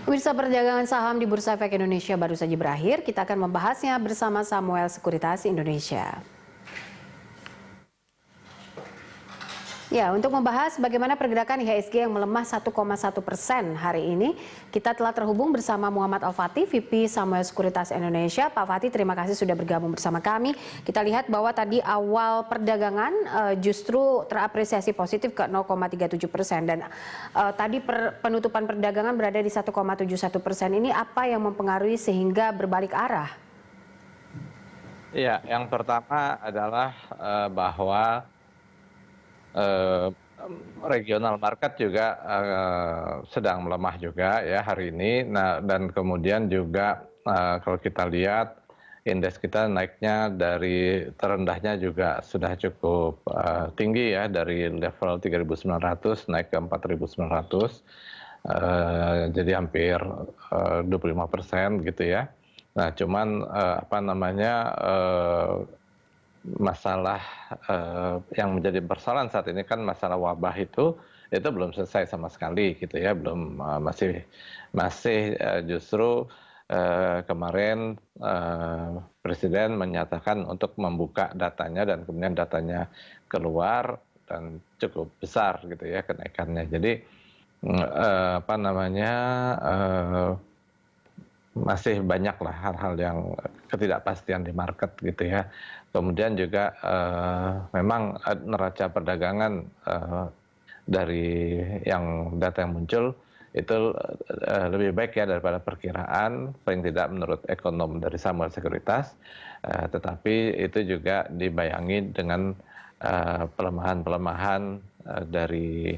Pemirsa, perdagangan saham di Bursa Efek Indonesia baru saja berakhir. Kita akan membahasnya bersama Samuel Sekuritas Indonesia. Ya, untuk membahas bagaimana pergerakan IHSG yang melemah 1,1% hari ini, kita telah terhubung bersama Muhammad Al-Fatih, VP Samuel Sekuritas Indonesia. Pak Fatih, terima kasih sudah bergabung bersama kami. Kita lihat bahwa tadi awal perdagangan justru terapresiasi positif ke 0,37% dan tadi penutupan perdagangan berada di 1,71%. Ini apa yang mempengaruhi sehingga berbalik arah? Ya, yang pertama adalah bahwa regional market juga sedang melemah juga ya hari ini. Nah, dan kemudian juga kalau kita lihat indeks kita naiknya dari terendahnya juga sudah cukup tinggi ya, dari level 3.900 naik ke 4.900, jadi hampir 25% gitu ya. Nah, cuman masalah yang menjadi persoalan saat ini kan masalah wabah itu belum selesai sama sekali gitu ya, belum masih justru kemarin Presiden menyatakan untuk membuka datanya dan kemudian datanya keluar dan cukup besar gitu ya kenaikannya. Jadi masih banyaklah hal-hal yang ketidakpastian di market gitu ya. Kemudian juga memang neraca perdagangan dari yang data yang muncul itu lebih baik ya daripada perkiraan, paling tidak menurut ekonom dari Samuel Sekuritas, tetapi itu juga dibayangi dengan pelemahan-pelemahan dari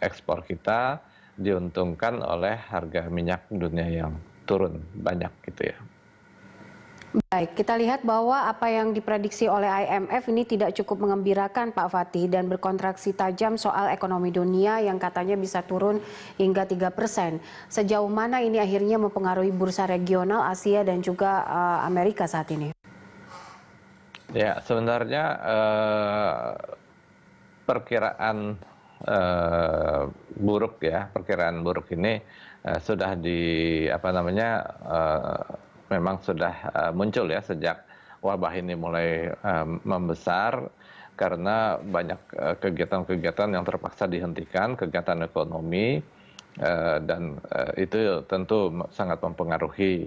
ekspor kita, diuntungkan oleh harga minyak dunia yang turun banyak gitu ya. Baik, kita lihat bahwa apa yang diprediksi oleh IMF ini tidak cukup mengembirakan Pak Fatih dan berkontraksi tajam soal ekonomi dunia yang katanya bisa turun hingga 3%. Sejauh mana ini akhirnya mempengaruhi bursa regional Asia dan juga Amerika saat ini? Ya, sebenarnya perkiraan perkiraan buruk ini sudah memang sudah muncul ya sejak wabah ini mulai membesar, karena banyak kegiatan-kegiatan yang terpaksa dihentikan, kegiatan ekonomi, dan itu tentu sangat mempengaruhi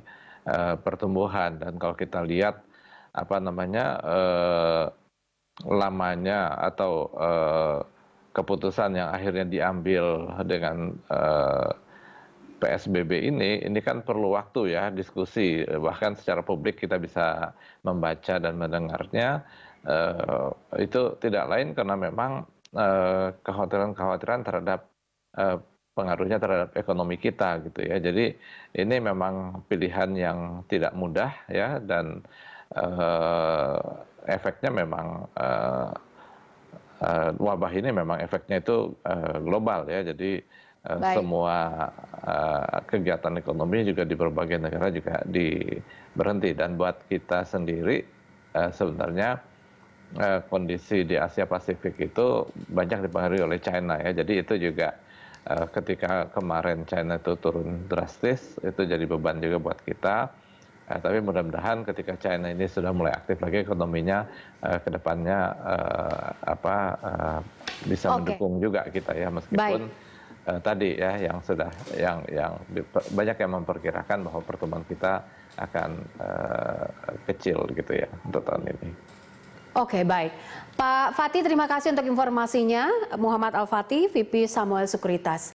pertumbuhan. Dan kalau kita lihat lamanya atau keputusan yang akhirnya diambil dengan PSBB ini kan perlu waktu ya, diskusi, bahkan secara publik kita bisa membaca dan mendengarnya. Itu tidak lain karena memang kekhawatiran-kekhawatiran terhadap pengaruhnya terhadap ekonomi kita gitu ya. Jadi ini memang pilihan yang tidak mudah ya, dan efeknya memang wabah ini memang efeknya itu global ya. Jadi semua kegiatan ekonomi juga di berbagai negara juga berhenti. Dan buat kita sendiri sebenarnya kondisi di Asia Pasifik itu banyak dipengaruhi oleh China ya. Jadi itu juga ketika kemarin China itu turun drastis, itu jadi beban juga buat kita. Tapi mudah-mudahan ketika China ini sudah mulai aktif lagi ekonominya, ke depannya bisa mendukung juga kita ya, meskipun tadi ya banyak yang memperkirakan bahwa pertumbuhan kita akan kecil gitu ya untuk tahun ini. Oke, baik. Pak Fatih, terima kasih untuk informasinya. Muhammad Al-Fatih, VP Samuel Sekuritas.